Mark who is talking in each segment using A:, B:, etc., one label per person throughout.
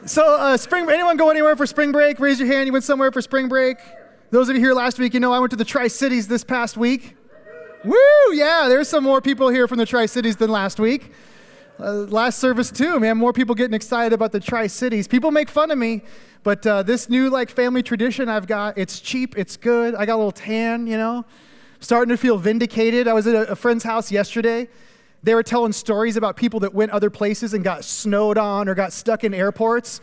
A: Anyone go anywhere for spring break? Raise your hand. You went somewhere for spring break? Those of you here last week, I went to the Tri-Cities this past week. Woo! Yeah, there's some more people here from the Tri-Cities than last week. Last service too, man. More people getting excited about the Tri-Cities. People make fun of me, but this new family tradition I've got, it's cheap, it's good. I got a little tan, Starting to feel vindicated. I was at a friend's house yesterday. They were telling stories about people that went other places and got snowed on or got stuck in airports.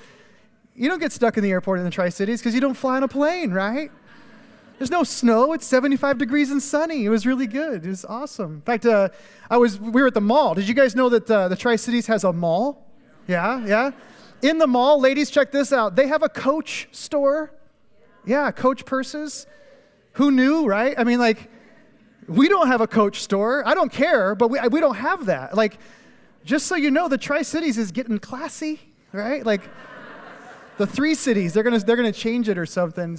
A: You don't get stuck in the airport in the Tri-Cities because you don't fly on a plane, right? There's no snow. It's 75 degrees and sunny. It was really good. It was awesome. In fact, we were at the mall. Did you guys know that the Tri-Cities has a mall? Yeah. In the mall, ladies, check this out. They have a Coach store. Yeah, Coach purses. Who knew, right? I mean, we don't have a Coach store. I don't care, but we don't have that. Just so you know, the Tri-Cities is getting classy, right? The three cities, they're gonna change it or something.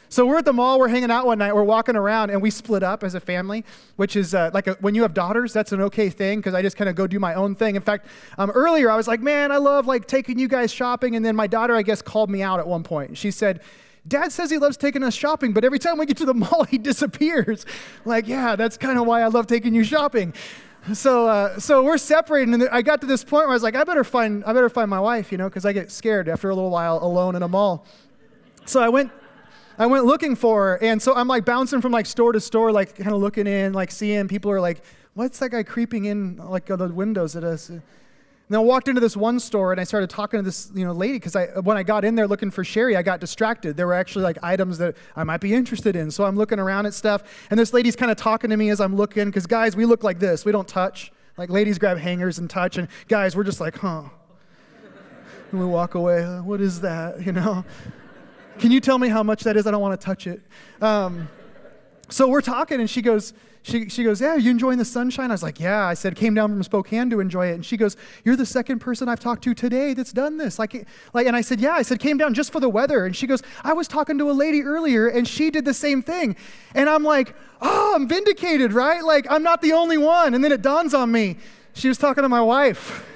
A: So we're at the mall, we're hanging out one night, we're walking around, and we split up as a family, which is when you have daughters, that's an okay thing, because I just kind of go do my own thing. In fact, earlier I was like, man, I love taking you guys shopping, and then my daughter, I guess, called me out at one point. She said, Dad says he loves taking us shopping, but every time we get to the mall, he disappears. Yeah, that's kind of why I love taking you shopping. So we're separating, and I got to this point where I was like, I better find my wife, because I get scared after a little while alone in a mall. So I went looking for her, and so I'm bouncing from store to store, kind of looking in, seeing people are what's that guy creeping in on the windows at us? And I walked into this one store and I started talking to this lady because when I got in there looking for Sherry, I got distracted. There were actually items that I might be interested in, so I'm looking around at stuff, and this lady's kind of talking to me as I'm looking, because guys, we look like this. We don't touch. Ladies grab hangers and touch, and guys, we're just huh. And we walk away. What is that? Can you tell me how much that is? I don't want to touch it. So we're talking, and she goes, yeah, you enjoying the sunshine? I was like, yeah. I said, came down from Spokane to enjoy it. And she goes, you're the second person I've talked to today that's done this. And I said, yeah. I said, came down just for the weather. And she goes, I was talking to a lady earlier, and she did the same thing. And I'm like, oh, I'm vindicated, right? I'm not the only one. And then it dawns on me, she was talking to my wife.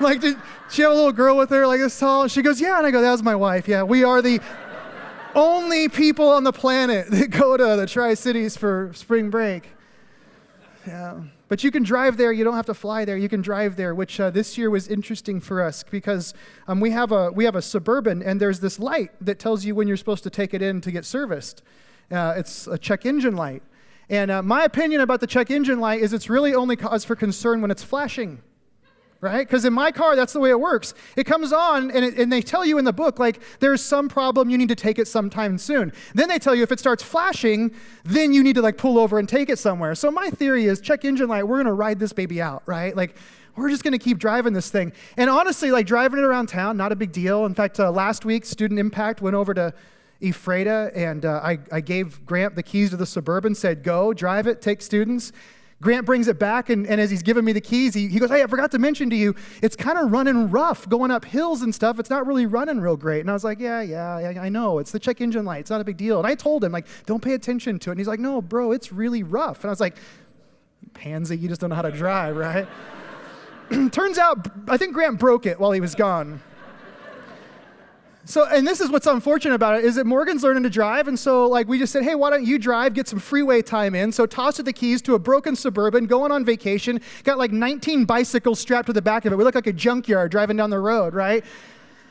A: Did she have a little girl with her this tall? And she goes, yeah. And I go, that was my wife. Yeah, we are the only people on the planet that go to the Tri-Cities for spring break. Yeah, but you can drive there. You don't have to fly there. You can drive there, which this year was interesting for us because we have a Suburban, and there's this light that tells you when you're supposed to take it in to get serviced. It's a check engine light, and my opinion about the check engine light is it's really only cause for concern when it's flashing. Right? Because in my car, that's the way it works. It comes on, and they tell you in the book, there's some problem, you need to take it sometime soon. Then they tell you if it starts flashing, then you need to pull over and take it somewhere. So my theory is check engine light, we're going to ride this baby out, right? We're just going to keep driving this thing. And honestly, driving it around town, not a big deal. In fact, last week, Student Impact went over to Ephrata, and I gave Grant the keys to the Suburban, said, go, drive it, take students. Grant brings it back, and as he's giving me the keys, he goes, hey, I forgot to mention to you, it's kind of running rough, going up hills and stuff. It's not really running real great. And I was like, yeah, I know. It's the check engine light. It's not a big deal. And I told him, don't pay attention to it. And he's like, no, bro, it's really rough. And I was like, pansy, you just don't know how to drive, right? Turns out, I think Grant broke it while he was gone. So, and this is what's unfortunate about it, is that Morgan's learning to drive, and so we just said, hey, why don't you drive, get some freeway time in? So tossed her the keys to a broken Suburban, going on vacation, got 19 bicycles strapped to the back of it. We look like a junkyard driving down the road, right?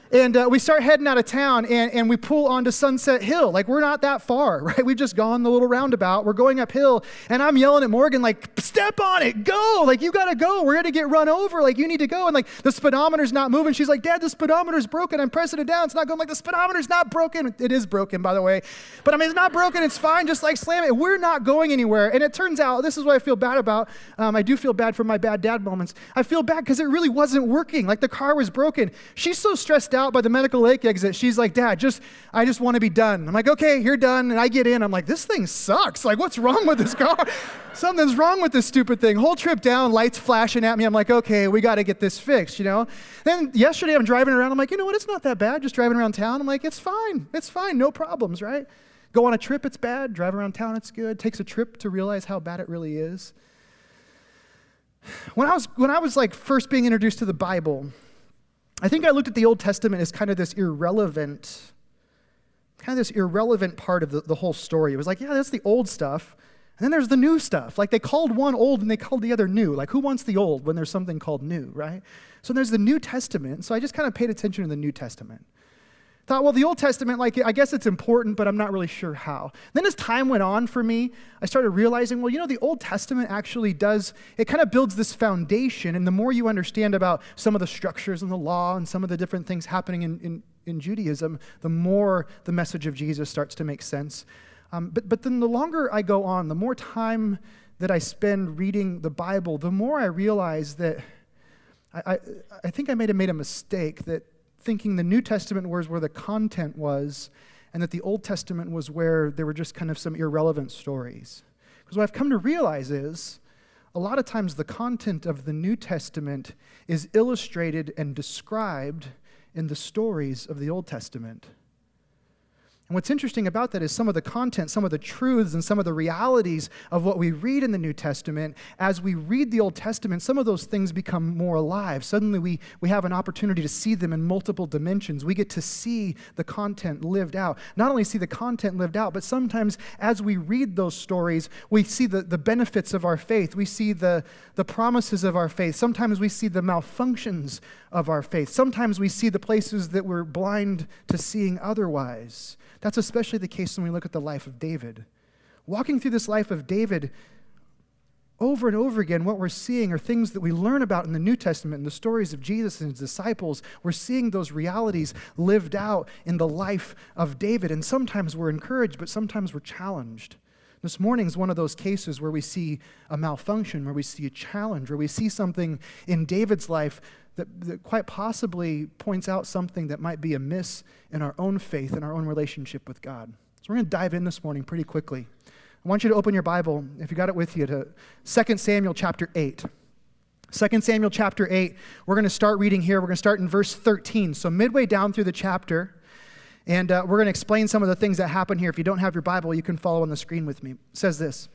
A: And we start heading out of town, and we pull onto Sunset Hill. We're not that far, right? We've just gone the little roundabout. We're going uphill, and I'm yelling at Morgan, step on it, go. You got to go. We're going to get run over. You need to go. And the speedometer's not moving. She's like, Dad, the speedometer's broken. I'm pressing it down. It's not going. The speedometer's not broken. It is broken, by the way. But it's not broken. It's fine. Just slam it. We're not going anywhere. And it turns out, this is what I feel bad about. I do feel bad for my bad dad moments. I feel bad because it really wasn't working. The car was broken. She's so stressed out by the Medical Lake exit. She's like, Dad, I just want to be done. I'm like, okay, you're done. And I get in. I'm like, this thing sucks. What's wrong with this car? Something's wrong with this stupid thing. Whole trip down, lights flashing at me. I'm like, okay, we got to get this fixed, Then yesterday I'm driving around. I'm like, you know what? It's not that bad. Just driving around town. I'm like, it's fine. It's fine. No problems, right? Go on a trip, it's bad. Drive around town, it's good. Takes a trip to realize how bad it really is. When I was first being introduced to the Bible, I think I looked at the Old Testament as kind of this irrelevant part of the whole story. It was like, yeah, that's the old stuff. And then there's the new stuff. Like they called one old and they called the other new. Like who wants the old when there's something called new, right? So there's the New Testament. So I just kind of paid attention to the New Testament. Thought, well, the Old Testament, like I guess it's important, but I'm not really sure how. Then as time went on for me, I started realizing, well, the Old Testament actually it kind of builds this foundation. And the more you understand about some of the structures and the law and some of the different things happening in Judaism, the more the message of Jesus starts to make sense. But then the longer I go on, the more time that I spend reading the Bible, the more I realize that I think I may have made a mistake, that thinking the New Testament was where the content was, and that the Old Testament was where there were just kind of some irrelevant stories. Because what I've come to realize is, a lot of times the content of the New Testament is illustrated and described in the stories of the Old Testament. And what's interesting about that is some of the content, some of the truths, and some of the realities of what we read in the New Testament, as we read the Old Testament, some of those things become more alive. Suddenly we have an opportunity to see them in multiple dimensions. We get to see the content lived out. Not only see the content lived out, but sometimes as we read those stories, we see the benefits of our faith. We see the promises of our faith. Sometimes we see the malfunctions of our faith. Sometimes we see the places that we're blind to seeing otherwise. That's especially the case when we look at the life of David. Walking through this life of David, over and over again, what we're seeing are things that we learn about in the New Testament, in the stories of Jesus and his disciples. We're seeing those realities lived out in the life of David. And sometimes we're encouraged, but sometimes we're challenged. This morning is one of those cases where we see a malfunction, where we see a challenge, where we see something in David's life that quite possibly points out something that might be amiss in our own faith and our own relationship with God. So we're going to dive in this morning pretty quickly. I want you to open your Bible, if you got it with you, to 2 Samuel chapter 8. 2 Samuel chapter 8, we're going to start reading here. We're going to start in verse 13. So midway down through the chapter, and we're going to explain some of the things that happen here. If you don't have your Bible, you can follow on the screen with me. It says this.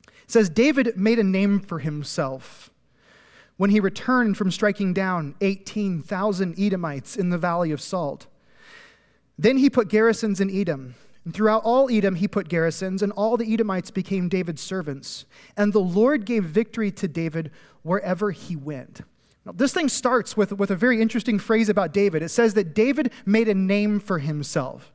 A: It says, David made a name for himself when he returned from striking down 18,000 Edomites in the Valley of Salt. Then he put garrisons in Edom. And throughout all Edom he put garrisons, and all the Edomites became David's servants. And the Lord gave victory to David wherever he went. Now, this thing starts with a very interesting phrase about David. It says that David made a name for himself.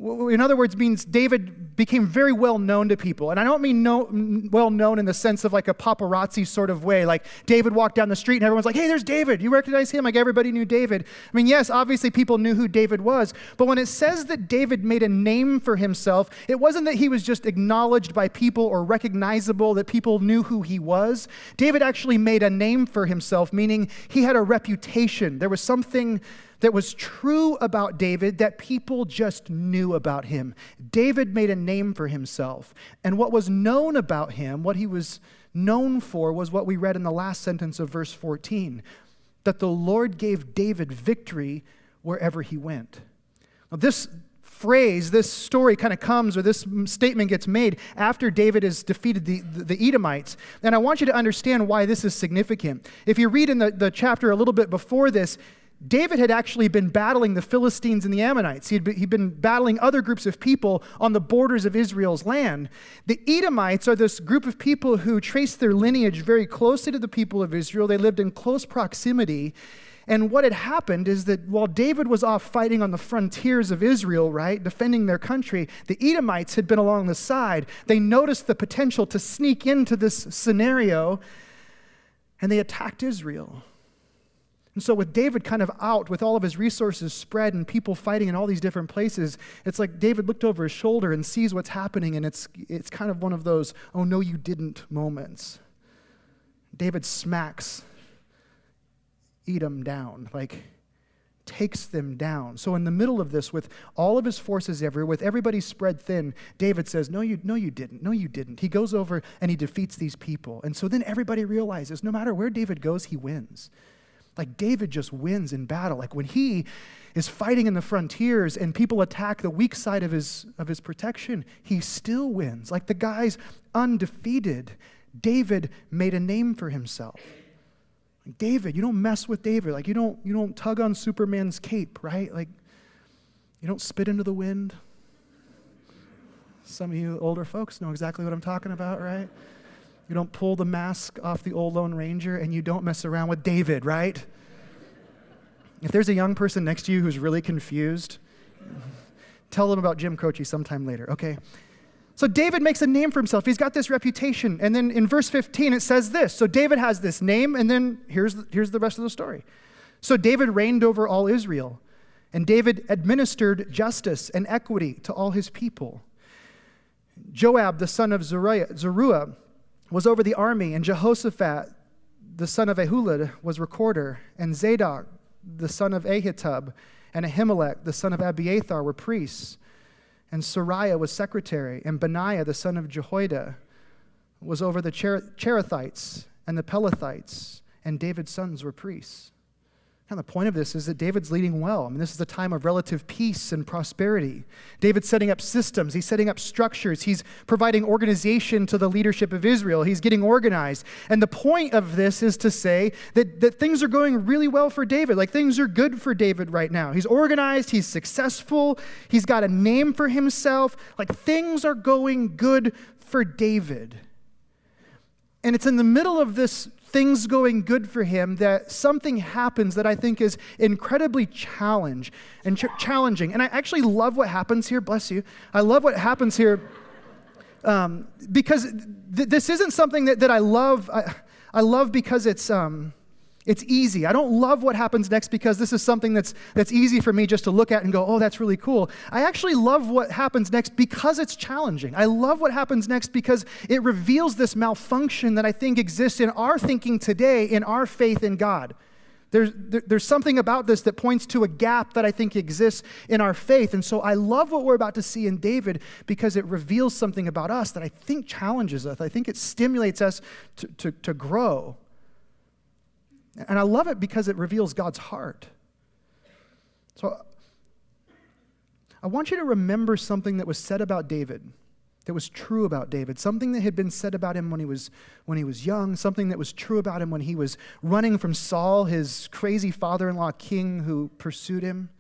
A: In other words, means David became very well known to people. And I don't mean well known in the sense of like a paparazzi sort of way. Like David walked down the street and everyone's like, hey, there's David. You recognize him? Like everybody knew David. I mean, yes, obviously people knew who David was. But when it says that David made a name for himself, it wasn't that he was just acknowledged by people or recognizable, that people knew who he was. David actually made a name for himself, meaning he had a reputation. There was something that was true about David that people just knew about him. David made a name for himself. And what was known about him, what he was known for, was what we read in the last sentence of verse 14, that the Lord gave David victory wherever he went. Now, this phrase, this story kind of comes, or this statement gets made after David has defeated the Edomites. And I want you to understand why this is significant. If you read in the chapter a little bit before this, David had actually been battling the Philistines and the Ammonites. He'd been battling other groups of people on the borders of Israel's land. The Edomites are this group of people who trace their lineage very closely to the people of Israel. They lived in close proximity. And what had happened is that while David was off fighting on the frontiers of Israel, right, defending their country, the Edomites had been along the side. They noticed the potential to sneak into this scenario, and they attacked Israel. And so with David kind of out, with all of his resources spread and people fighting in all these different places, it's like David looked over his shoulder and sees what's happening, and it's kind of one of those, oh no you didn't moments. David smacks Edom down, like takes them down. So in the middle of this, with all of his forces everywhere, with everybody spread thin, David says, no you didn't. He goes over and he defeats these people. And so then everybody realizes no matter where David goes, he wins. Like David just wins in battle. Like when he is fighting in the frontiers and people attack the weak side of his protection, he still wins. Like the guy's undefeated. David made a name for himself. Like David, you don't mess with David. Like you don't tug on Superman's cape, right? Like you don't spit into the wind. Some of you older folks know exactly what I'm talking about, right? You don't pull the mask off the old Lone Ranger, and you don't mess around with David, right? If there's a young person next to you who's really confused, tell them about Jim Croce sometime later, okay? So David makes a name for himself. He's got this reputation. And then in verse 15, it says this. So David has this name, and then here's the rest of the story. So David reigned over all Israel, and David administered justice and equity to all his people. Joab, the son of Zeruiah, was over the army, and Jehoshaphat, the son of Ahilud, was recorder, and Zadok, the son of Ahitub, and Ahimelech, the son of Abiathar, were priests, and Sariah was secretary, and Benaiah, the son of Jehoiada, was over the Cherethites and the Pelethites, and David's sons were priests. And the point of this is that David's leading well. I mean, this is a time of relative peace and prosperity. David's setting up systems. He's setting up structures. He's providing organization to the leadership of Israel. He's getting organized. And the point of this is to say that things are going really well for David. Like things are good for David right now. He's organized. He's successful. He's got a name for himself. Like things are going good for David. And it's in the middle of this things going good for him that something happens that I think is incredibly challenging. And I actually love what happens here. Bless you. I love what happens here because this isn't something that I love. I love because it's easy. I don't love what happens next because this is something that's easy for me just to look at and go, oh, that's really cool. I actually love what happens next because it's challenging. I love what happens next because it reveals this malfunction that I think exists in our thinking today, in our faith in God. There's something about this that points to a gap that I think exists in our faith. And so I love what we're about to see in David because it reveals something about us that I think challenges us. I think it stimulates us to grow. And I love it because it reveals God's heart. So I want you to remember something that was said about David, that was true about David, something that had been said about him when he was young, something that was true about him when he was running from Saul, his crazy father-in-law king who pursued him.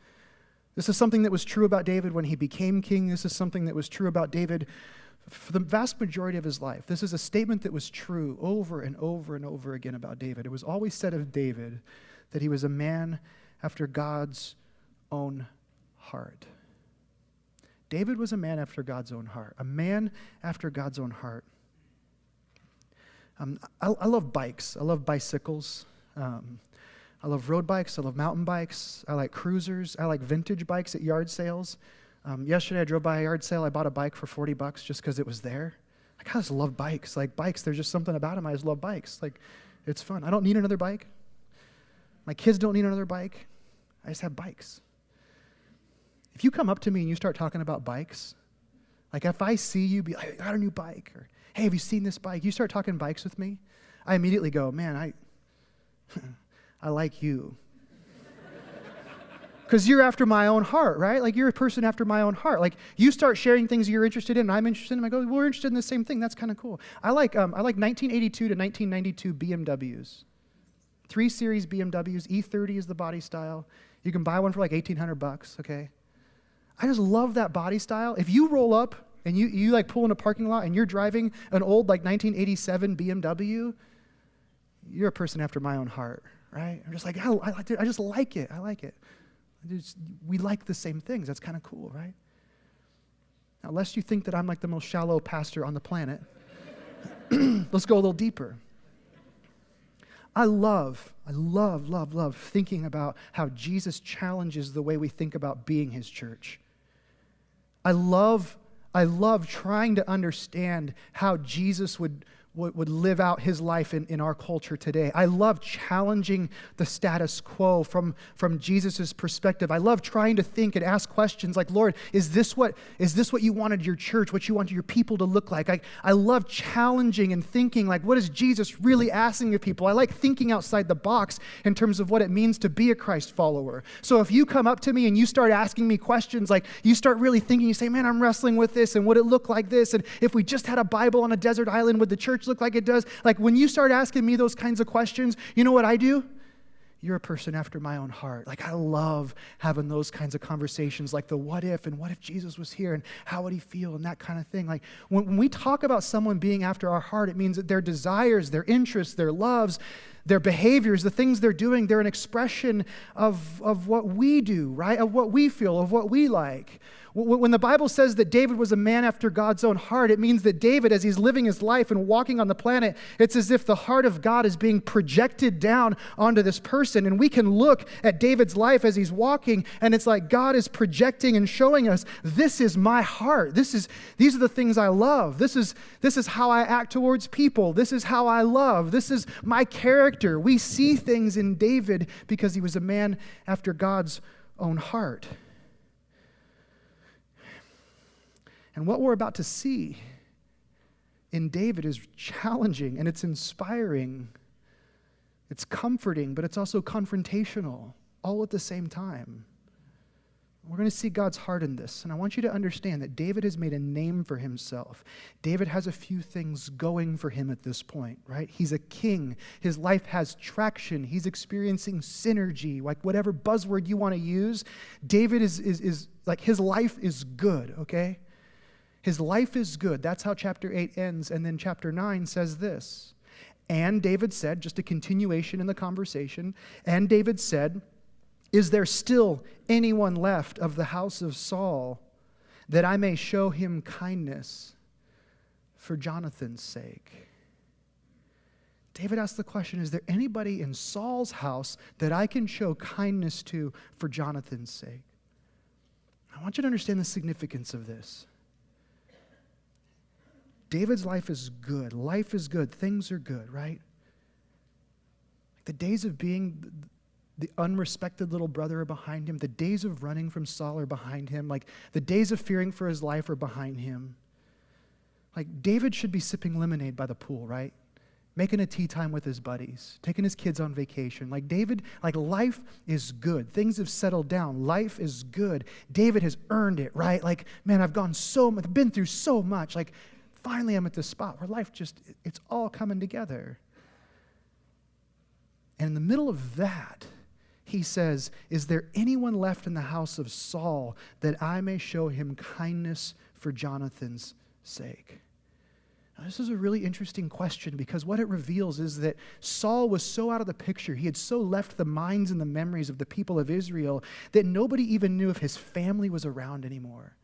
A: This is something that was true about David when he became king. This is something that was true about David for the vast majority of his life. This is a statement that was true over and over and over again about David. It was always said of David that he was a man after God's own heart. David was a man after God's own heart, a man after God's own heart. I love bikes. I love bicycles. I love road bikes. I love mountain bikes. I like cruisers. I like vintage bikes at yard sales. Yesterday I drove by a yard sale. I bought a bike for $40 just because it was there. Like, I just love bikes. Like bikes, there's just something about them. I just love bikes. Like, it's fun. I don't need another bike. My kids don't need another bike. I just have bikes. If you come up to me and you start talking about bikes, like if I see you be like, I got a new bike, or hey, have you seen this bike? You start talking bikes with me, I immediately go, man, I like you. Because you're after my own heart, right? Like you're a person after my own heart. Like you start sharing things you're interested in, and I'm interested in. I go, we're interested in the same thing. That's kind of cool. I like 1982 to 1992 BMWs. 3 Series BMWs. E30 is the body style. You can buy one for like $1,800, okay? I just love that body style. If you roll up and you like pull in a parking lot and you're driving an old like 1987 BMW, you're a person after my own heart, right? I'm just like, I just like it. I like it. We like the same things. That's kind of cool, right? Now, lest you think that I'm like the most shallow pastor on the planet, let's go a little deeper. I love thinking about how Jesus challenges the way we think about being his church. I love trying to understand how Jesus would live out his life in our culture today. I love challenging the status quo from Jesus' perspective. I love trying to think and ask questions like, Lord, is this what you wanted your church, what you wanted your people to look like? I love challenging and thinking like, what is Jesus really asking of people? I like thinking outside the box in terms of what it means to be a Christ follower. So if you come up to me and you start asking me questions, like you start really thinking, you say, man, I'm wrestling with this, and would it look like this? And if we just had a Bible on a desert island, would the church church look like it does? Like when you start asking me those kinds of questions, you know what I do? You're a person after my own heart. Like I love having those kinds of conversations, like the what if and what if Jesus was here and how would he feel and that kind of thing. Like when we talk about someone being after our heart, it means that their desires, their interests, their loves, their behaviors, the things they're doing, they're an expression of what we do, right? Of what we feel, of what we like. When the Bible says that David was a man after God's own heart, it means that David, as he's living his life and walking on the planet, it's as if the heart of God is being projected down onto this person. And we can look at David's life as he's walking, and it's like God is projecting and showing us, this is my heart. These are the things I love. This is how I act towards people. This is how I love. This is my character. We see things in David because he was a man after God's own heart. And what we're about to see in David is challenging and it's inspiring. It's comforting, but it's also confrontational all at the same time. We're going to see God's heart in this. And I want you to understand that David has made a name for himself. David has a few things going for him at this point, right? He's a king. His life has traction. He's experiencing synergy, like whatever buzzword you want to use. David is like his life is good, okay? His life is good. That's how chapter 8 ends. And then chapter 9 says this. And David said, just a continuation in the conversation, and David said, is there still anyone left of the house of Saul that I may show him kindness for Jonathan's sake? David asked the question, is there anybody in Saul's house that I can show kindness to for Jonathan's sake? I want you to understand the significance of this. David's life is good. Life is good. Things are good, right? The days of being the unrespected little brother are behind him. The days of running from Saul are behind him. Like the days of fearing for his life are behind him. Like David should be sipping lemonade by the pool, right? Making a tea time with his buddies, taking his kids on vacation. Like David, like life is good. Things have settled down. Life is good. David has earned it, right? Like, man, I've been through so much. Like, finally, I'm at this spot where life it's all coming together. And in the middle of that, he says, is there anyone left in the house of Saul that I may show him kindness for Jonathan's sake? Now, this is a really interesting question because what it reveals is that Saul was so out of the picture. He had so left the minds and the memories of the people of Israel that nobody even knew if his family was around anymore.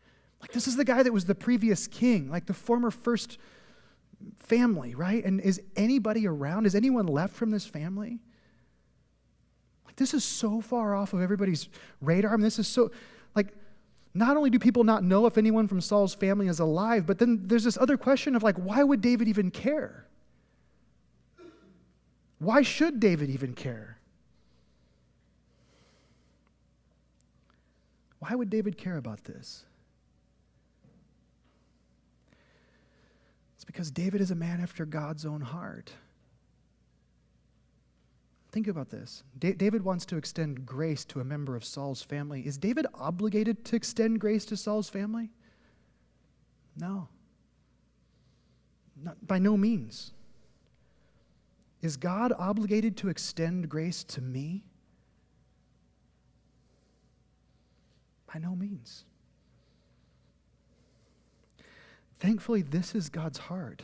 A: Like, this is the guy that was the previous king, like the former first family, right? And is anybody around? Is anyone left from this family? Like, this is so far off of everybody's radar. I mean, this is so, like, not only do people not know if anyone from Saul's family is alive, but then there's this other question of, like, why would David even care? Why should David even care? Why would David care about this? It's because David is a man after God's own heart. Think about this. David wants to extend grace to a member of Saul's family. Is David obligated to extend grace to Saul's family? No. By no means. Is God obligated to extend grace to me? By no means. Thankfully, this is God's heart.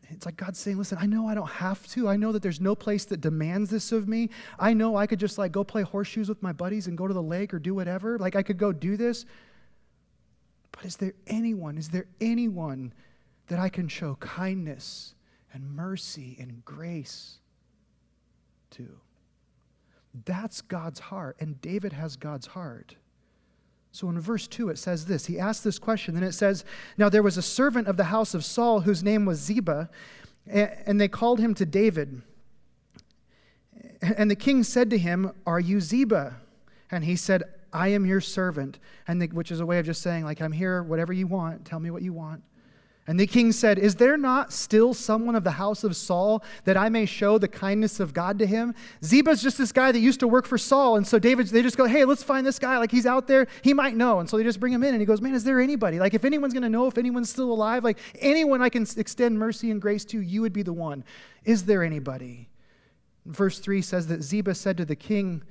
A: It's like God's saying, listen, I know I don't have to. I know that there's no place that demands this of me. I know I could just like go play horseshoes with my buddies and go to the lake or do whatever. Like I could go do this. But is there anyone that I can show kindness and mercy and grace to? That's God's heart, and David has God's heart. So in verse 2 it says this. He asked this question, and it says, now there was a servant of the house of Saul whose name was Ziba, and they called him to David. And the king said to him, are you Ziba? And he said, I am your servant. Which is a way of just saying, like, I'm here, whatever you want, tell me what you want. And the king said, is there not still someone of the house of Saul that I may show the kindness of God to him? Ziba's just this guy that used to work for Saul. And so they just go, hey, let's find this guy. Like, he's out there. He might know. And so they just bring him in. And he goes, man, is there anybody? Like, if anyone's going to know if anyone's still alive, like anyone I can extend mercy and grace to, you would be the one. Is there anybody? Verse 3 says that Ziba said to the king,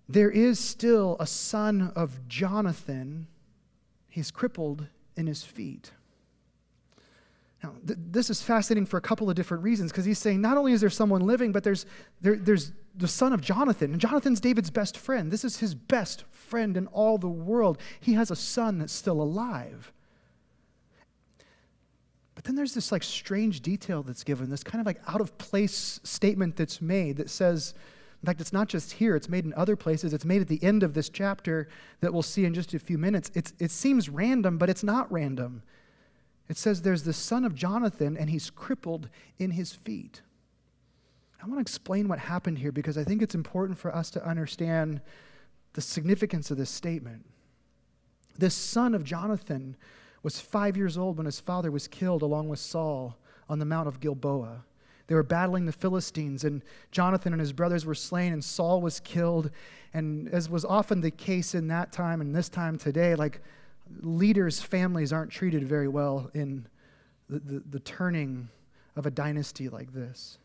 A: there is still a son of Jonathan. He's crippled in his feet. Now, this is fascinating for a couple of different reasons, because he's saying not only is there someone living, but there's the son of Jonathan, and Jonathan's David's best friend. This is his best friend in all the world. He has a son that's still alive. But then there's this like strange detail that's given, this kind of like out of place statement that's made that says, in fact, it's not just here, it's made in other places. It's made at the end of this chapter that we'll see in just a few minutes. It seems random, but it's not random. It says there's the son of Jonathan, and he's crippled in his feet. I want to explain what happened here because I think it's important for us to understand the significance of this statement. This son of Jonathan was 5 years old when his father was killed along with Saul on the Mount of Gilboa. They were battling the Philistines, and Jonathan and his brothers were slain, and Saul was killed. And as was often the case in that time and this time today, like, leaders' families aren't treated very well in the turning of a dynasty like this.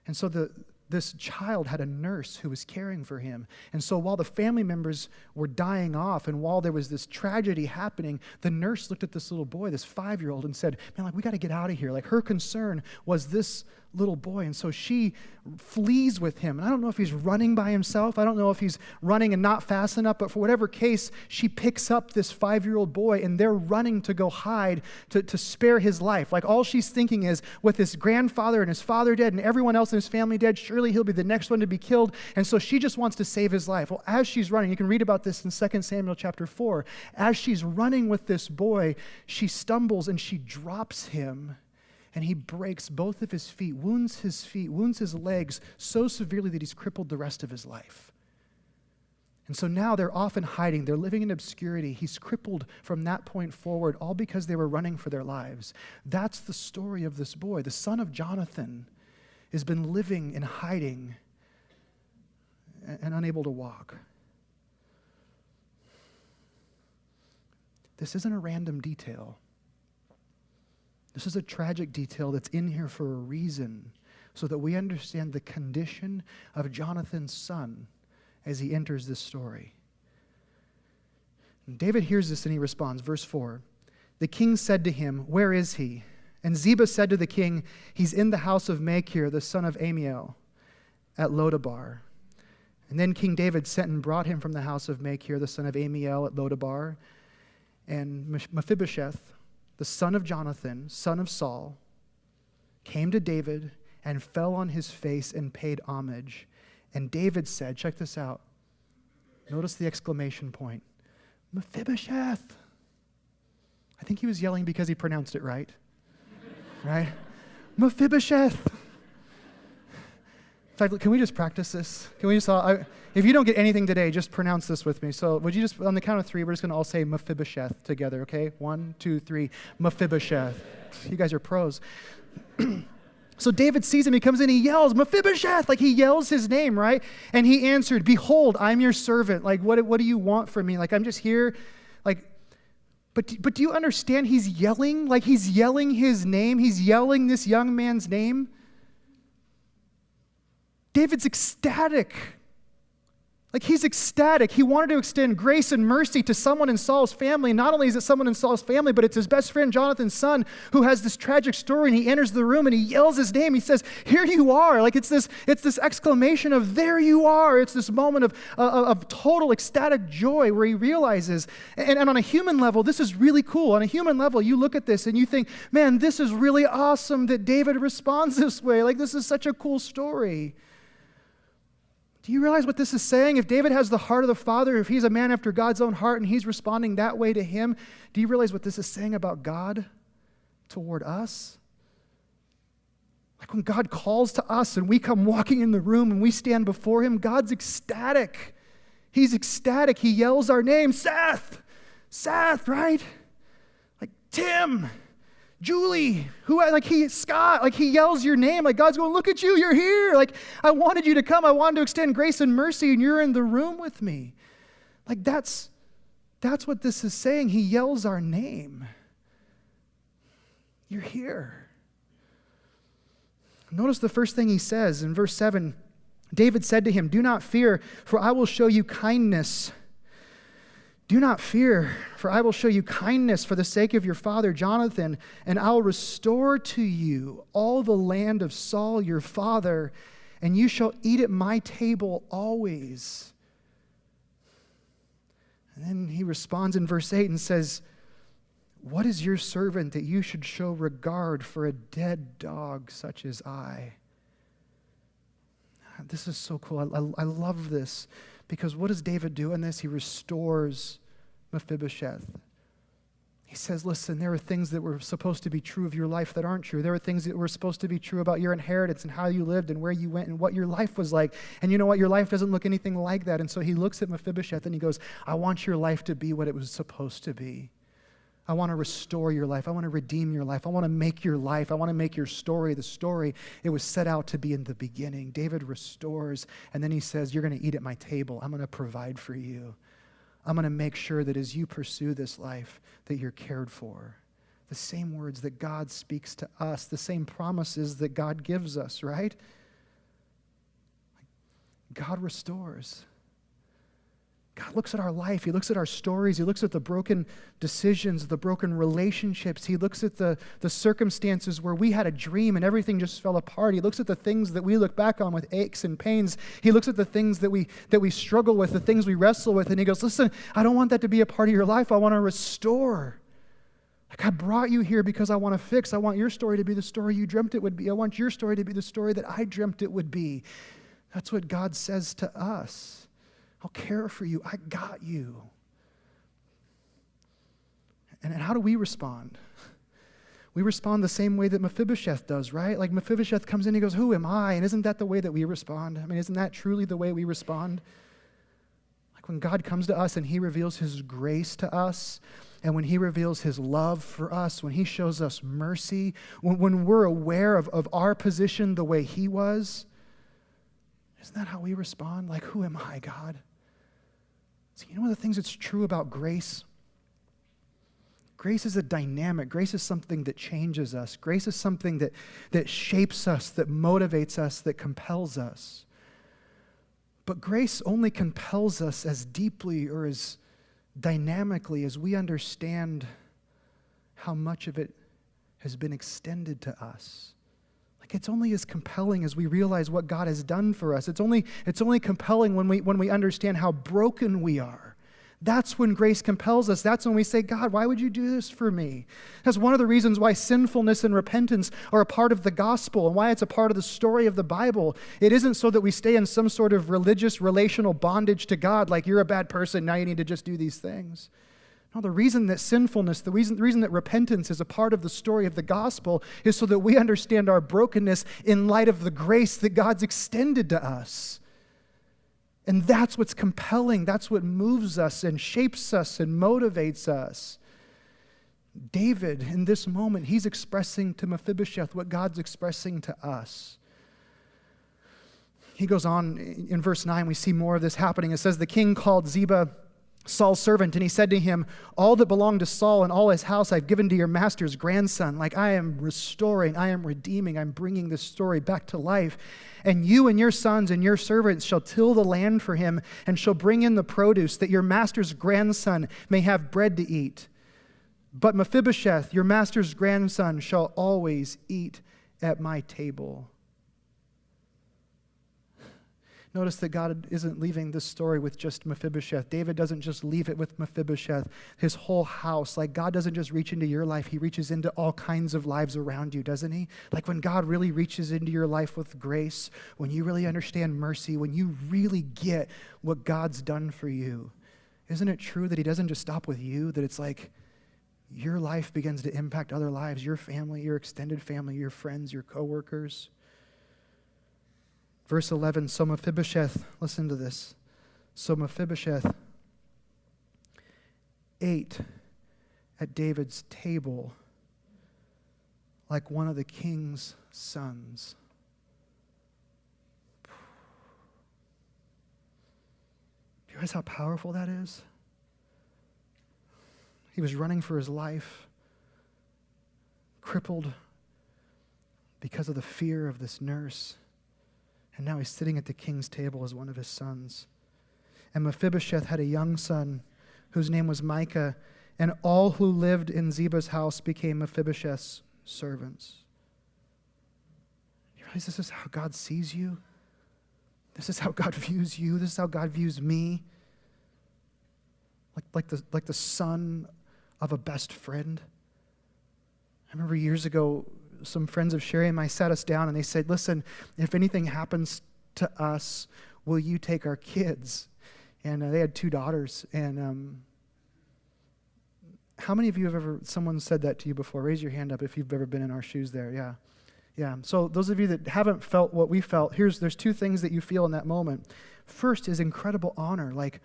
A: And so this child had a nurse who was caring for him. And so while the family members were dying off and while there was this tragedy happening, the nurse looked at this little boy, this 5-year-old, and said, man, like, we got to get out of here. Like, her concern was this little boy. And so she flees with him. And I don't know if he's running by himself. I don't know if he's running and not fast enough, but for whatever case, she picks up this 5-year-old boy and they're running to go hide to spare his life. Like, all she's thinking is, with his grandfather and his father dead and everyone else in his family dead, surely he'll be the next one to be killed. And so she just wants to save his life. Well, as she's running, you can read about this in 2 Samuel chapter 4. As she's running with this boy, she stumbles and she drops him. And he breaks both of his feet, wounds his legs so severely that he's crippled the rest of his life. And so now they're often hiding. They're living in obscurity. He's crippled from that point forward, all because they were running for their lives. That's the story of this boy. The son of Jonathan has been living in hiding and unable to walk. This isn't a random detail. This is a tragic detail that's in here for a reason, so that we understand the condition of Jonathan's son as he enters this story. And David hears this and he responds. Verse 4, the king said to him, where is he? And Ziba said to the king, he's in the house of Machir, the son of Amiel, at Lodabar. And then King David sent and brought him from the house of Machir, the son of Amiel, at Lodabar. And Mephibosheth, the son of Jonathan, son of Saul, came to David and fell on his face and paid homage. And David said, check this out. Notice the exclamation point. Mephibosheth. I think he was yelling because he pronounced it right. Right? Mephibosheth. In fact, can we just practice this? Can we just all, if you don't get anything today, just pronounce this with me. So would you just, on the count of 3, we're just going to all say Mephibosheth together, okay? 1, 2, 3. Mephibosheth. You guys are pros. So David sees him, he comes in, he yells, Mephibosheth, like he yells his name, right? And he answered, behold, I'm your servant. Like, what do you want from me? Like, I'm just here. Like, but do you understand he's yelling? Like, he's yelling his name. He's yelling this young man's name. David's ecstatic. Like, he's ecstatic. He wanted to extend grace and mercy to someone in Saul's family. Not only is it someone in Saul's family, but it's his best friend, Jonathan's son, who has this tragic story, and he enters the room and he yells his name. He says, here you are. Like, it's this exclamation of, there you are. It's this moment of total ecstatic joy where he realizes, and on a human level, this is really cool. On a human level, you look at this and you think, man, this is really awesome that David responds this way. Like, this is such a cool story. Do you realize what this is saying? If David has the heart of the Father, if he's a man after God's own heart and he's responding that way to him, do you realize what this is saying about God toward us? Like, when God calls to us and we come walking in the room and we stand before him, God's ecstatic. He's ecstatic. He yells our name, Seth, right? Like, Tim. Julie, Scott, he yells your name, like God's going, look at you, you're here. Like, I wanted you to come. I wanted to extend grace and mercy, and you're in the room with me. Like, that's what this is saying. He yells our name. You're here. Notice the first thing he says in verse 7. David said to him, do not fear, for I will show you kindness. Do not fear, for I will show you kindness for the sake of your father Jonathan, and I'll restore to you all the land of Saul your father, and you shall eat at my table always. And then he responds in verse 8 and says, what is your servant that you should show regard for a dead dog such as I? This is so cool. I love this, because what does David do in this? He restores Mephibosheth. He says, listen, there are things that were supposed to be true of your life that aren't true. There are things that were supposed to be true about your inheritance and how you lived and where you went and what your life was like. And you know what? Your life doesn't look anything like that. And so he looks at Mephibosheth and he goes, I want your life to be what it was supposed to be. I want to restore your life. I want to redeem your life. I want to make your life. I want to make your story the story it was set out to be in the beginning. David restores, and then he says, you're going to eat at my table. I'm going to provide for you. I'm going to make sure that as you pursue this life, that you're cared for. The same words that God speaks to us, the same promises that God gives us, right? God restores. God looks at our life. He looks at our stories. He looks at the broken decisions, the broken relationships. He looks at the circumstances where we had a dream and everything just fell apart. He looks at the things that we look back on with aches and pains. He looks at the things that we struggle with, the things we wrestle with, and he goes, listen, I don't want that to be a part of your life. I want to restore. Like, I brought you here because I want to fix. I want your story to be the story you dreamt it would be. I want your story to be the story that I dreamt it would be. That's what God says to us. I'll care for you. I got you. And how do we respond? We respond the same way that Mephibosheth does, right? Like Mephibosheth comes in and he goes, who am I? And isn't that the way that we respond? I mean, isn't that truly the way we respond? Like when God comes to us and he reveals his grace to us, and when he reveals his love for us, when he shows us mercy, when we're aware of our position the way he was, isn't that how we respond? Like, who am I, God? So you know one of the things that's true about grace? Grace is a dynamic. Grace is something that changes us. Grace is something that shapes us, that motivates us, that compels us. But grace only compels us as deeply or as dynamically as we understand how much of it has been extended to us. Like, it's only as compelling as we realize what God has done for us. It's only compelling when we understand how broken we are. That's when grace compels us. That's when we say, God, why would you do this for me? That's one of the reasons why sinfulness and repentance are a part of the gospel and why it's a part of the story of the Bible. It isn't so that we stay in some sort of religious, relational bondage to God, like you're a bad person, now you need to just do these things. No, the reason that sinfulness, the reason that repentance is a part of the story of the gospel is so that we understand our brokenness in light of the grace that God's extended to us. And that's what's compelling. That's what moves us and shapes us and motivates us. David, in this moment, he's expressing to Mephibosheth what God's expressing to us. He goes on in verse 9, we see more of this happening. It says, the king called Ziba, Saul's servant, and he said to him, all that belonged to Saul and all his house I've given to your master's grandson. Like, I am restoring, I am redeeming, I'm bringing this story back to life. And you and your sons and your servants shall till the land for him and shall bring in the produce, that your master's grandson may have bread to eat. But Mephibosheth, your master's grandson, shall always eat at my table. Notice that God isn't leaving this story with just Mephibosheth. David doesn't just leave it with Mephibosheth, his whole house. Like, God doesn't just reach into your life, he reaches into all kinds of lives around you, doesn't he? Like when God really reaches into your life with grace, when you really understand mercy, when you really get what God's done for you, isn't it true that he doesn't just stop with you, that it's like your life begins to impact other lives, your family, your extended family, your friends, your coworkers? Verse 11, so Mephibosheth, listen to this. So Mephibosheth ate at David's table like one of the king's sons. Do you realize how powerful that is? He was running for his life, crippled because of the fear of this nurse. And now he's sitting at the king's table as one of his sons. And Mephibosheth had a young son whose name was Micah, and all who lived in Ziba's house became Mephibosheth's servants. You realize this is how God sees you? This is how God views you. This is how God views me. Like the son of a best friend. I remember years ago, some friends of Sherry and I sat us down and they said, listen, if anything happens to us, will you take our kids? And they had 2 daughters. And how many of you have ever, someone said that to you before? Raise your hand up if you've ever been in our shoes there. Yeah. Yeah. So those of you that haven't felt what we felt, there's 2 things that you feel in that moment. First is incredible honor. Like,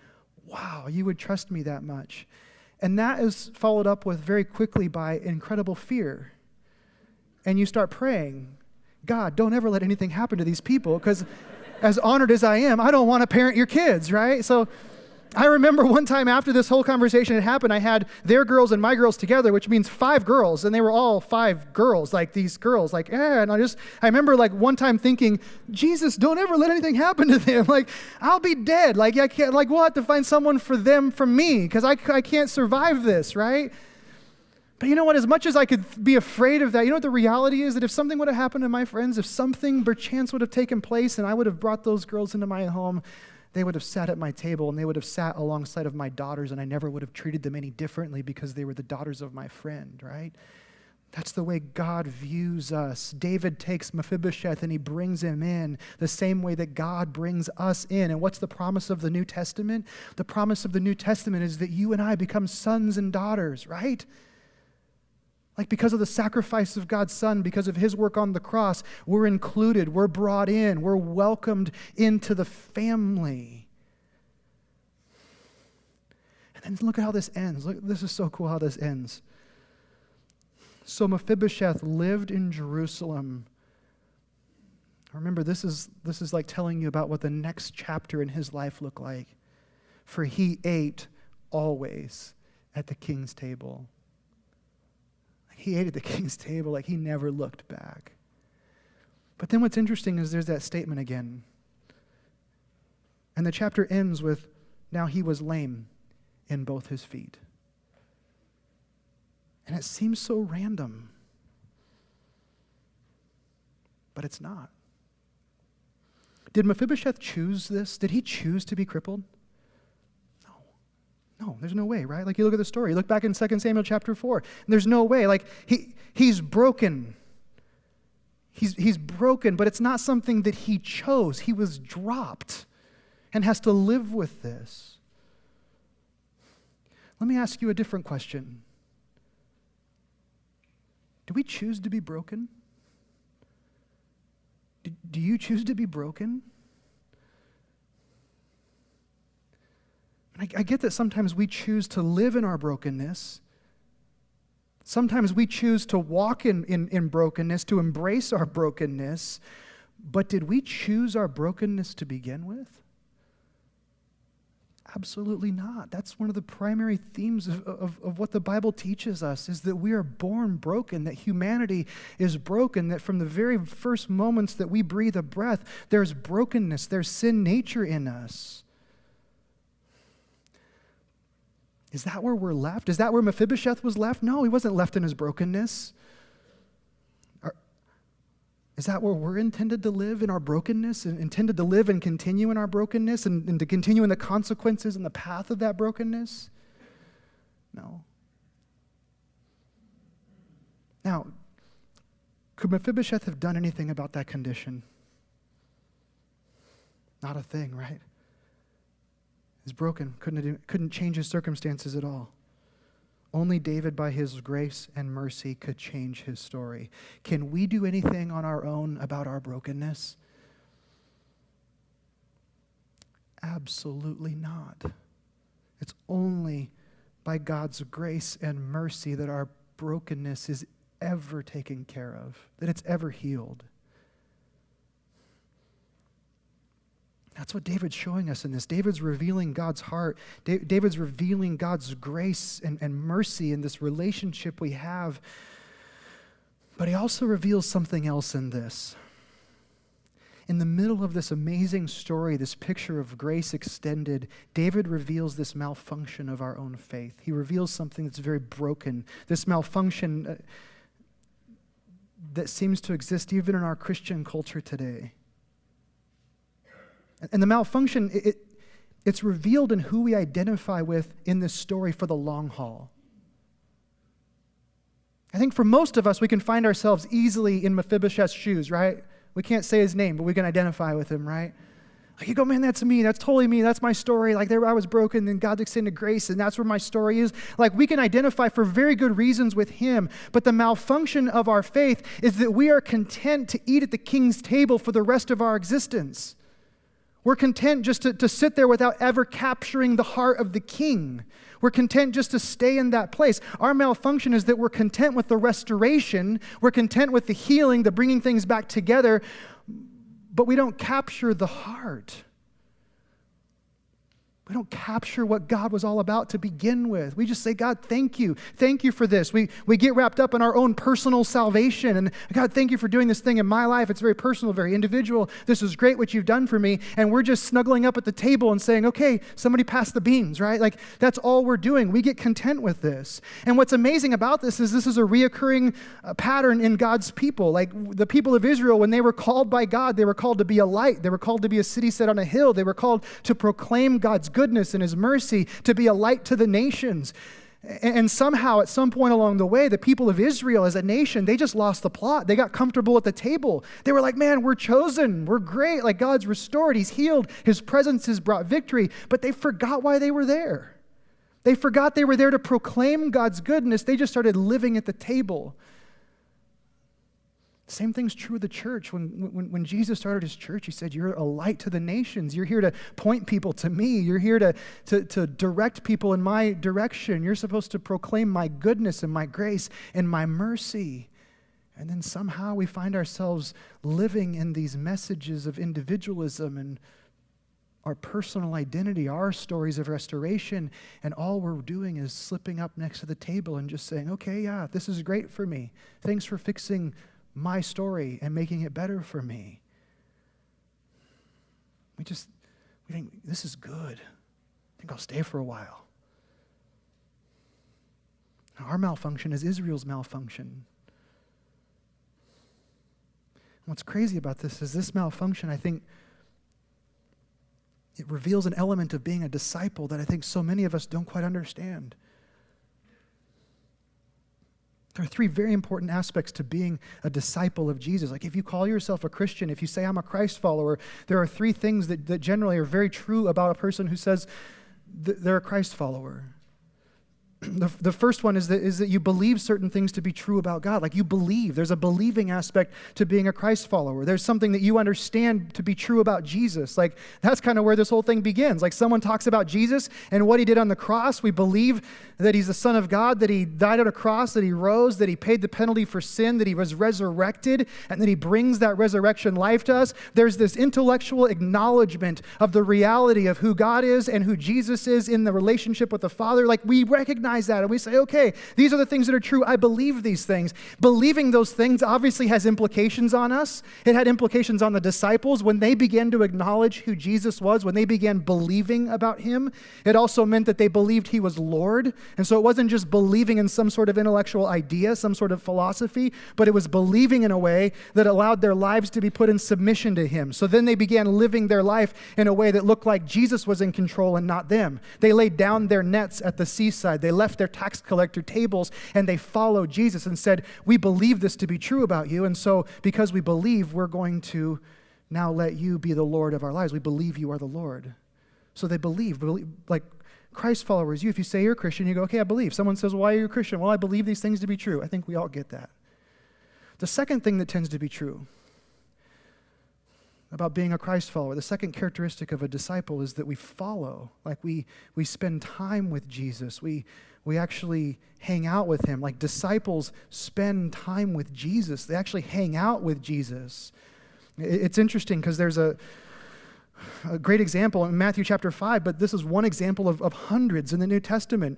A: wow, you would trust me that much. And that is followed up with very quickly by incredible fear. And you start praying, God, don't ever let anything happen to these people, because as honored as I am, I don't want to parent your kids, right? So I remember one time after this whole conversation had happened, I had their girls and my girls together, which means 5 girls, and they were all 5 girls, like these girls, like, and I remember like one time thinking, Jesus, don't ever let anything happen to them. Like, I'll be dead. Like, I can't, like, we'll have to find someone for them from me, because I can't survive this, right? But you know what? As much as I could be afraid of that, you know what the reality is? That if something would have happened to my friends, if something perchance would have taken place and I would have brought those girls into my home, they would have sat at my table and they would have sat alongside of my daughters, and I never would have treated them any differently because they were the daughters of my friend, right? That's the way God views us. David takes Mephibosheth and he brings him in the same way that God brings us in. And what's the promise of the New Testament? The promise of the New Testament is that you and I become sons and daughters, right? Like, because of the sacrifice of God's Son, because of his work on the cross, we're included, we're brought in, we're welcomed into the family. And then look at how this ends. Look, this is so cool how this ends. So Mephibosheth lived in Jerusalem. Remember, this is like telling you about what the next chapter in his life looked like. For he ate always at the king's table. He ate at the king's table, like he never looked back. But then what's interesting is there's that statement again. And the chapter ends with, now he was lame in both his feet. And it seems so random. But it's not. Did Mephibosheth choose this? Did he choose to be crippled? No, there's no way, right? Like, you look at the story. You look back in 2 Samuel chapter 4. There's no way. Like, he's broken. He's broken, but it's not something that he chose. He was dropped and has to live with this. Let me ask you a different question. Do we choose to be broken? Do you choose to be broken? I get that sometimes we choose to live in our brokenness. Sometimes we choose to walk in brokenness, to embrace our brokenness. But did we choose our brokenness to begin with? Absolutely not. That's one of the primary themes of what the Bible teaches us, is that we are born broken, that humanity is broken, that from the very first moments that we breathe a breath, there's brokenness, there's sin nature in us. Is that where we're left? Is that where Mephibosheth was left? No, he wasn't left in his brokenness. Is that where we're intended to live, in our brokenness, and intended to live and continue in our brokenness, and to continue in the consequences and the path of that brokenness? No. Now, could Mephibosheth have done anything about that condition? Not a thing, right? He's broken, couldn't change his circumstances at all. Only David, by his grace and mercy, could change his story. Can we do anything on our own about our brokenness? Absolutely not. It's only by God's grace and mercy that our brokenness is ever taken care of, that it's ever healed. That's what David's showing us in this. David's revealing God's heart. David's revealing God's grace and mercy in this relationship we have. But he also reveals something else in this. In the middle of this amazing story, this picture of grace extended, David reveals this malfunction of our own faith. He reveals something that's very broken, this malfunction that seems to exist even in our Christian culture today. And the malfunction, it's revealed in who we identify with in this story for the long haul. I think for most of us, we can find ourselves easily in Mephibosheth's shoes, right? We can't say his name, but we can identify with him, right? Like you go, man, that's me. That's totally me. That's my story. Like there I was broken, and God extended grace, and that's where my story is. Like we can identify for very good reasons with him. But the malfunction of our faith is that we are content to eat at the king's table for the rest of our existence. We're content just to sit there without ever capturing the heart of the king. We're content just to stay in that place. Our malfunction is that we're content with the restoration. We're content with the healing, the bringing things back together, but we don't capture the heart. We don't capture what God was all about to begin with. We just say, God, thank you. Thank you for this. We get wrapped up in our own personal salvation. And God, thank you for doing this thing in my life. It's very personal, very individual. This is great what you've done for me. And we're just snuggling up at the table and saying, okay, somebody pass the beans, right? Like that's all we're doing. We get content with this. And what's amazing about this is a reoccurring pattern in God's people. Like the people of Israel, when they were called by God, they were called to be a light. They were called to be a city set on a hill. They were called to proclaim God's goodness and his mercy, to be a light to the nations. And somehow, at some point along the way, the people of Israel as a nation, they just lost the plot. They got comfortable at the table. They were like, man, we're chosen. We're great. Like God's restored. He's healed. His presence has brought victory. But they forgot why they were there. They forgot they were there to proclaim God's goodness. They just started living at the table. Same thing's true of the church. When Jesus started his church, he said, you're a light to the nations. You're here to point people to me. You're here to direct people in my direction. You're supposed to proclaim my goodness and my grace and my mercy. And then somehow we find ourselves living in these messages of individualism and our personal identity, our stories of restoration, and all we're doing is slipping up next to the table and just saying, okay, yeah, this is great for me. Thanks for fixing my story and making it better for me. We think, this is good. I think I'll stay for a while. Our malfunction is Israel's malfunction. What's crazy about this is this malfunction, I think, it reveals an element of being a disciple that I think so many of us don't quite understand. There are three very important aspects to being a disciple of Jesus. Like if you call yourself a Christian, if you say I'm a Christ follower, there are three things that generally are very true about a person who says they're a Christ follower. The first one is that you believe certain things to be true about God. Like you believe. There's a believing aspect to being a Christ follower. There's something that you understand to be true about Jesus. Like that's kind of where this whole thing begins. Like someone talks about Jesus and what he did on the cross. We believe that he's the Son of God, that he died on a cross, that he rose, that he paid the penalty for sin, that he was resurrected, and that he brings that resurrection life to us. There's this intellectual acknowledgement of the reality of who God is and who Jesus is in the relationship with the Father. Like we recognize that and we say, okay, these are the things that are true. I believe these things. Believing those things obviously has implications on us. It had implications on the disciples when they began to acknowledge who Jesus was, when they began believing about him. It also meant that they believed he was Lord. And so it wasn't just believing in some sort of intellectual idea, some sort of philosophy, but it was believing in a way that allowed their lives to be put in submission to him. So then they began living their life in a way that looked like Jesus was in control and not them. They laid down their nets at the seaside. They left their tax collector tables and they followed Jesus and said, we believe this to be true about you. And so because we believe, we're going to now let you be the Lord of our lives. We believe you are the Lord. So they believe like Christ followers, if you say you're a Christian, you go, okay, I believe. Someone says, well, why are you a Christian? Well, I believe these things to be true. I think we all get that. The second thing that tends to be true about being a Christ follower. The second characteristic of a disciple is that we follow. Like we spend time with Jesus. We actually hang out with him. Like disciples spend time with Jesus. They actually hang out with Jesus. It's interesting because there's a great example in Matthew chapter 5, but this is one example of hundreds in the New Testament.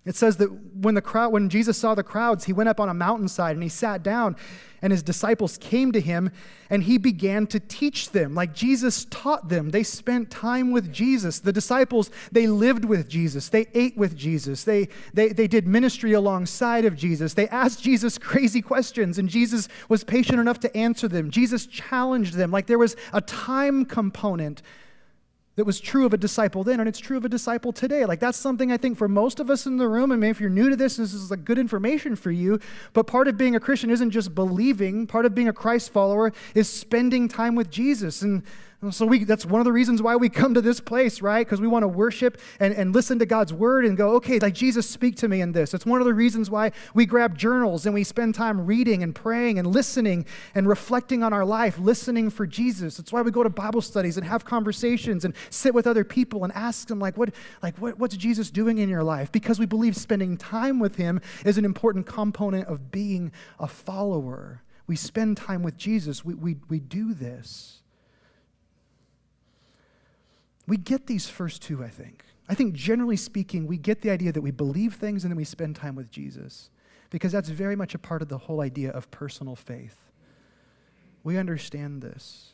A: It says that when Jesus saw the crowds, he went up on a mountainside and he sat down, and his disciples came to him and he began to teach them. Like Jesus taught them. They spent time with Jesus. The disciples, they lived with Jesus. They ate with Jesus. They did ministry alongside of Jesus. They asked Jesus crazy questions, and Jesus was patient enough to answer them. Jesus challenged them. Like there was a time component that was true of a disciple then, and it's true of a disciple today. Like that's something I think for most of us in the room, and maybe if you're new to this is like good information for you, but part of being a Christian isn't just believing. Part of being a Christ follower is spending time with Jesus. And so that's one of the reasons why we come to this place, right? Because we want to worship and listen to God's word and go, okay, like Jesus, speak to me in this. It's one of the reasons why we grab journals and we spend time reading and praying and listening and reflecting on our life, listening for Jesus. It's why we go to Bible studies and have conversations and sit with other people and ask them, what's Jesus doing in your life? Because we believe spending time with him is an important component of being a follower. We spend time with Jesus. We do this. We get these first two, I think. I think generally speaking, we get the idea that we believe things and then we spend time with Jesus, because that's very much a part of the whole idea of personal faith. We understand this.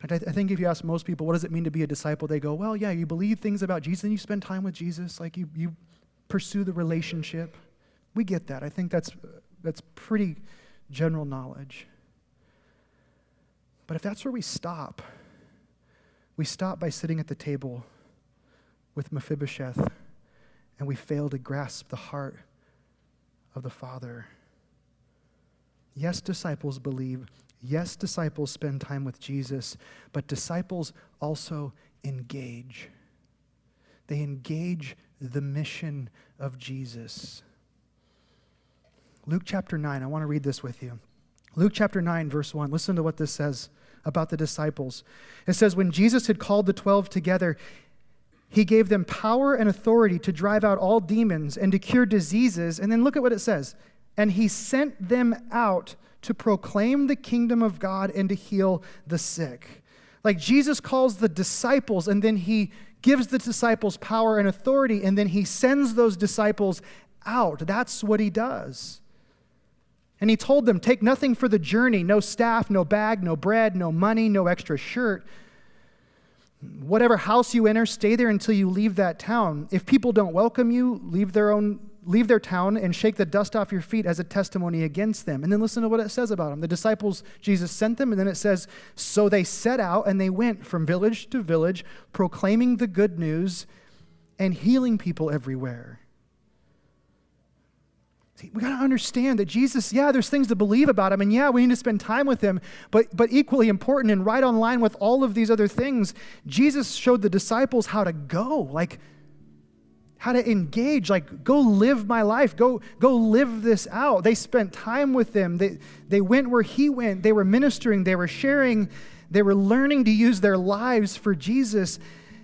A: In fact, I think if you ask most people, what does it mean to be a disciple? They go, well, yeah, you believe things about Jesus and you spend time with Jesus, like you pursue the relationship. We get that. I think that's pretty general knowledge. But if that's where we stop by sitting at the table with Mephibosheth, and we fail to grasp the heart of the Father. Yes, disciples believe. Yes, disciples spend time with Jesus, but disciples also engage. They engage the mission of Jesus. Luke chapter 9, I want to read this with you. Luke chapter 9, verse 1. Listen to what this says about the disciples. It says, when Jesus had called the 12 together, he gave them power and authority to drive out all demons and to cure diseases. And then look at what it says. And he sent them out to proclaim the kingdom of God and to heal the sick. Like Jesus calls the disciples, and then he gives the disciples power and authority, and then he sends those disciples out. That's what he does. And he told them, take nothing for the journey, no staff, no bag, no bread, no money, no extra shirt. Whatever house you enter, stay there until you leave that town. If people don't welcome you, leave their town and shake the dust off your feet as a testimony against them. And then listen to what it says about them. The disciples, Jesus sent them, and then it says, so they set out and they went from village to village, proclaiming the good news and healing people everywhere. We got to understand that Jesus, there's things to believe about him, and we need to spend time with him, but equally important and right on line with all of these other things, Jesus showed the disciples how to go, like how to engage, like go live my life, go live this out. They spent time with him. They went where he went. They were ministering. They were sharing. They were learning to use their lives for Jesus.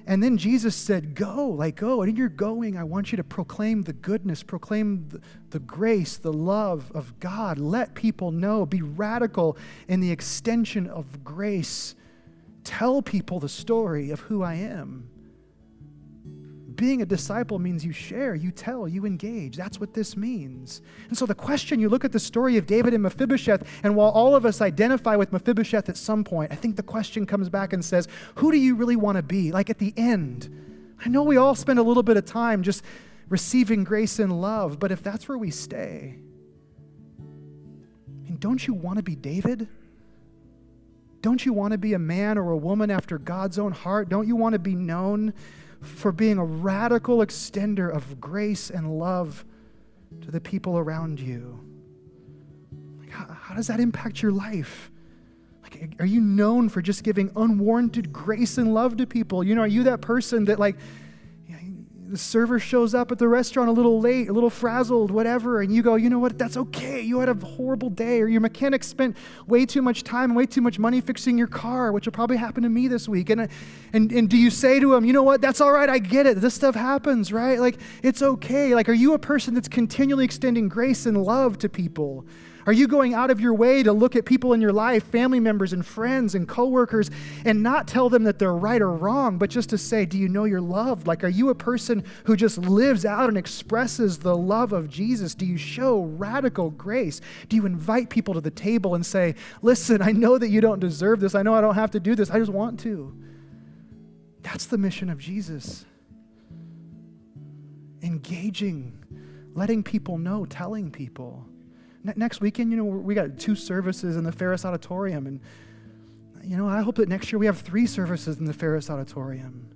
A: And then Jesus said, go. And in your going, I want you to proclaim the goodness, proclaim the grace, the love of God. Let people know. Be radical in the extension of grace. Tell people the story of who I am. Being a disciple means you share, you tell, you engage. That's what this means. And so the question, you look at the story of David and Mephibosheth, and while all of us identify with Mephibosheth at some point, I think the question comes back and says, who do you really want to be? Like at the end. I know we all spend a little bit of time just receiving grace and love, but if that's where we stay, and don't you want to be David? Don't you want to be a man or a woman after God's own heart? Don't you want to be known for being a radical extender of grace and love to the people around you? Like how does that impact your life? Like, are you known for just giving unwarranted grace and love to people? Are you that person that the server shows up at the restaurant a little late, a little frazzled, whatever, and you go, you know what, that's okay. You had a horrible day, or your mechanic spent way too much time and way too much money fixing your car, which will probably happen to me this week. And do you say to him, you know what, that's all right, I get it. This stuff happens, right? Like, it's okay. Like, are you a person that's continually extending grace and love to people? Are you going out of your way to look at people in your life, family members and friends and coworkers, and not tell them that they're right or wrong, but just to say, do you know you're loved? Like, are you a person who just lives out and expresses the love of Jesus? Do you show radical grace? Do you invite people to the table and say, listen, I know that you don't deserve this. I know I don't have to do this. I just want to. That's the mission of Jesus. Engaging, letting people know, telling people. Next weekend, we got 2 services in the Ferris Auditorium. And, I hope that next year we have 3 services in the Ferris Auditorium.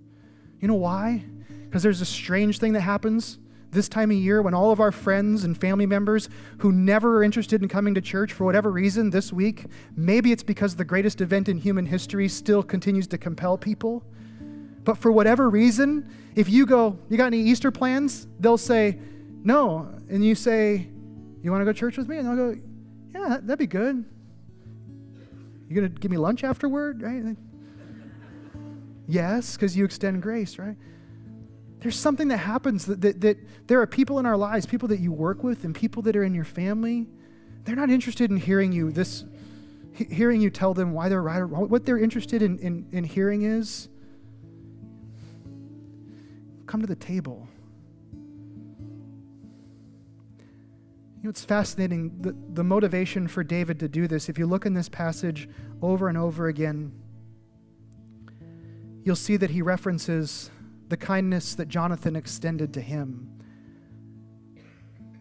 A: You know why? Because there's a strange thing that happens this time of year when all of our friends and family members who never are interested in coming to church for whatever reason this week, maybe it's because the greatest event in human history still continues to compel people. But for whatever reason, if you go, you got any Easter plans? They'll say, no. And you say, you want to go to church with me? And they'll go, yeah, that'd be good. You going to give me lunch afterward, right? Yes, because you extend grace, right? There's something that happens that there are people in our lives, people that you work with and people that are in your family. They're not interested in hearing you tell them why they're right or wrong. What they're interested in hearing is, come to the table. It's fascinating, the motivation for David to do this. If you look in this passage over and over again, you'll see that he references the kindness that Jonathan extended to him.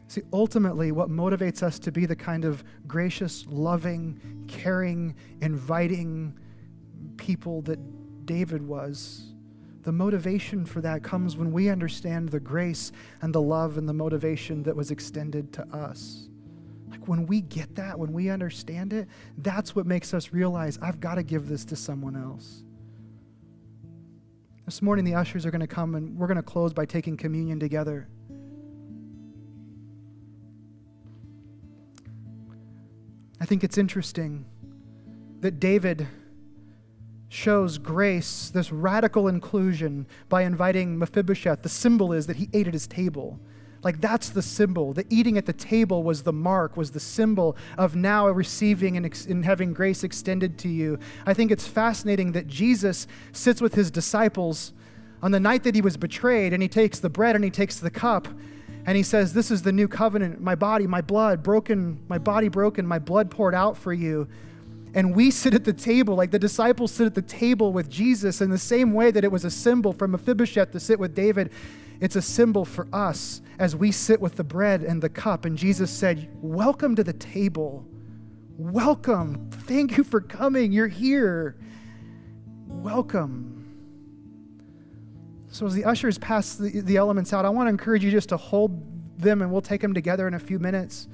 A: See, ultimately, what motivates us to be the kind of gracious, loving, caring, inviting people that David was, the motivation for that comes when we understand the grace and the love and the motivation that was extended to us. Like, when we get that, when we understand it, that's what makes us realize, I've got to give this to someone else. This morning, the ushers are going to come and we're going to close by taking communion together. I think it's interesting that David shows grace, this radical inclusion, by inviting Mephibosheth. The symbol is that he ate at his table. Like, that's the symbol. The eating at the table was the mark, was the symbol of now receiving and having grace extended to you. I think it's fascinating that Jesus sits with his disciples on the night that he was betrayed, and he takes the bread and he takes the cup, and he says, this is the new covenant, my body, my blood broken, my body broken, my blood poured out for you. And we sit at the table, like the disciples sit at the table with Jesus in the same way that it was a symbol for Mephibosheth to sit with David. It's a symbol for us as we sit with the bread and the cup. And Jesus said, welcome to the table. Welcome. Thank you for coming. You're here. Welcome. So as the ushers pass the elements out, I want to encourage you just to hold them, and we'll take them together in a few minutes.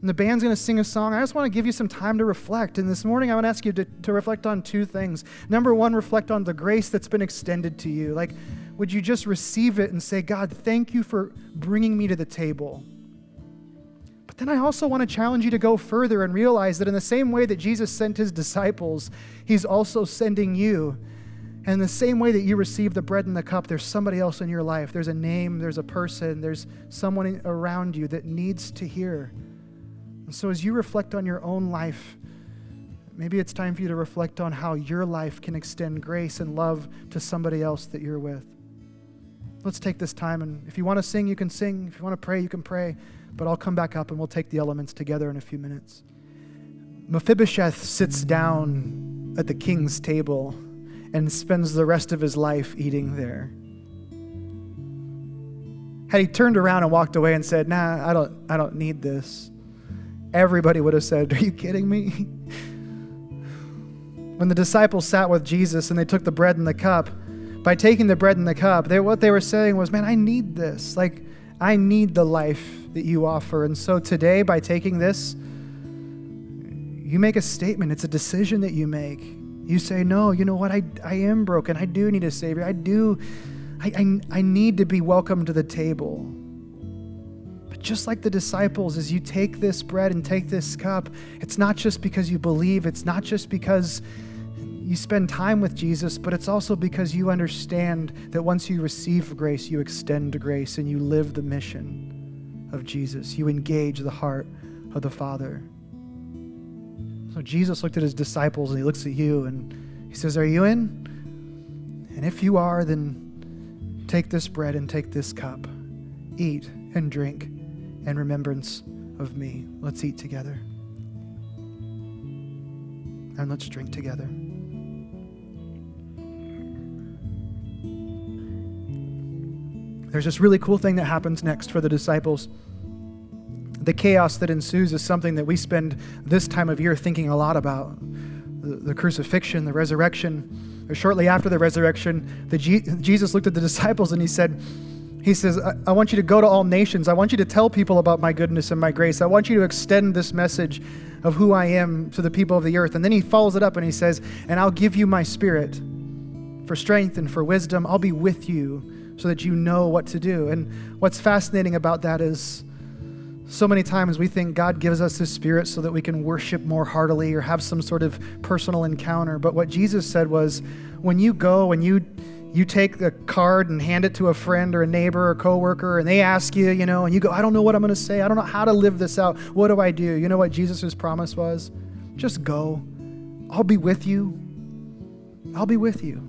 A: And the band's going to sing a song. I just want to give you some time to reflect. And this morning, I want to ask you to reflect on 2 things. Number 1, reflect on the grace that's been extended to you. Like, would you just receive it and say, God, thank you for bringing me to the table? But then I also want to challenge you to go further and realize that in the same way that Jesus sent his disciples, he's also sending you. And in the same way that you receive the bread and the cup, there's somebody else in your life. There's a name, there's a person, there's someone around you that needs to hear. And so as you reflect on your own life, maybe it's time for you to reflect on how your life can extend grace and love to somebody else that you're with. Let's take this time, and if you want to sing, you can sing. If you want to pray, you can pray. But I'll come back up and we'll take the elements together in a few minutes. Mephibosheth sits down at the king's table and spends the rest of his life eating there. Had he turned around and walked away and said, nah, I don't need this, everybody would have said, are you kidding me? When the disciples sat with Jesus and they took the bread and the cup, by taking the bread and the cup, what they were saying was, man, I need this. Like, I need the life that you offer. And so today, by taking this, you make a statement. It's a decision that you make. You say, no, you know what? I am broken. I do need a Savior. I need to be welcome to the table. But just like the disciples, as you take this bread and take this cup, it's not just because you believe, it's not just because you spend time with Jesus, but it's also because you understand that once you receive grace, you extend grace and you live the mission of Jesus. You engage the heart of the Father. So Jesus looked at his disciples and he looks at you and he says, are you in? And if you are, then take this bread and take this cup. Eat and drink in remembrance of me. Let's eat together. And let's drink together. There's this really cool thing that happens next for the disciples. The chaos that ensues is something that we spend this time of year thinking a lot about. The crucifixion, the resurrection. Or shortly after the resurrection, Jesus looked at the disciples and he says, I want you to go to all nations. I want you to tell people about my goodness and my grace. I want you to extend this message of who I am to the people of the earth. And then he follows it up and he says, and I'll give you my Spirit for strength and for wisdom. I'll be with you so that you know what to do. And what's fascinating about that is so many times we think God gives us his Spirit so that we can worship more heartily or have some sort of personal encounter. But what Jesus said was, when you go and you take the card and hand it to a friend or a neighbor or coworker and they ask you, and you go, I don't know what I'm going to say. I don't know how to live this out. What do I do? You know what Jesus' promise was? Just go. I'll be with you. I'll be with you.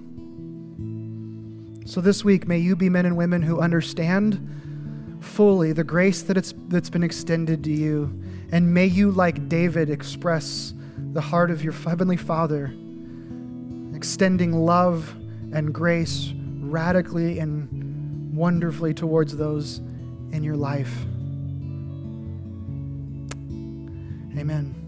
A: So this week, may you be men and women who understand fully the grace that's been extended to you. And may you, like David, express the heart of your Heavenly Father, extending love and grace radically and wonderfully towards those in your life. Amen.